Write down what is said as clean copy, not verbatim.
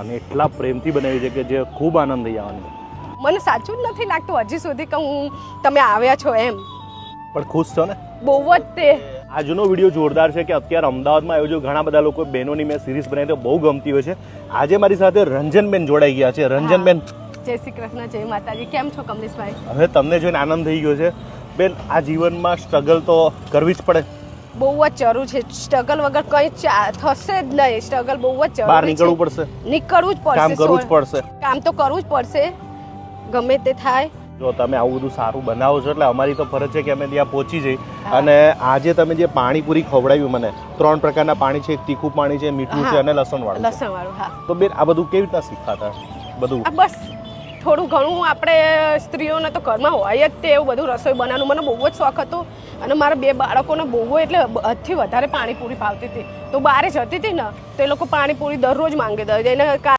અને એટલા પ્રેમથી બનાવી છે કે જે ખૂબ આનંદ થઈ આવવાનો. મને સાચું જ નથી લાગતું હજી સુધી કે તમે આવ્યા છો એમ. પણ ખુશ છો ને? બહુ જ તે. આજનો વિડીયો જોરદાર છે કે અત્યારે અમદાવાદમાં આવ્યો છું. ઘણા બધા લોકો બહેનોની મેં સિરીઝ બનાવી તો બહુ ગમતી હોય છે. આજે મારી સાથે રંજનબેન જોડાઈ ગયા છે. રંજનબેન, જય શ્રી કૃષ્ણ, જય માતાજી. કેમ છો કમલેશભાઈ? હવે તમને જોઈને આનંદ થઈ ગયો છે. બેન, આ જીવનમાં સ્ટ્રગલ તો કરવી જ પડે. બહુ જ જરૂર છે. સ્ટ્રગલ વગર કંઈ થશે જ નહીં. સ્ટ્રગલ બહુ જ જરૂર. બહાર નીકળવું પડશે, નીકળવું જ પડશે, કામ કરવું જ પડશે. કામ તો કરવું જ પડશે, ગમે તે થાય. જો તમે આવું બધું સારું બનાવો છો એટલે અમારી તો ફરજ છે કે અમે ત્યાં પહોંચી જઈએ. અને આજે તમે જે પાણીપુરી ખવડાવ્યું મને, 3 પ્રકારના પાણી છે, એક તીખું પાણી છે, મીઠું છે અને લસણવાળું. લસણવાળું, હા. તો બેન, આ બધું કેવી રીતના શીખાતા? બધું બસ થોડું ઘણું આપણે સ્ત્રીઓને તો ઘરમાં હોય જ તે એવું બધું રસોઈ બનાવવાનું મને બહુ જ શોખ હતો. અને મારા 2 બાળકોને બહુ એટલે હદથી વધારે પાણીપુરી ભાવતી હતી. તો બહાર જતી હતી ને તો એ લોકો પાણીપુરી દરરોજ માંગે. એને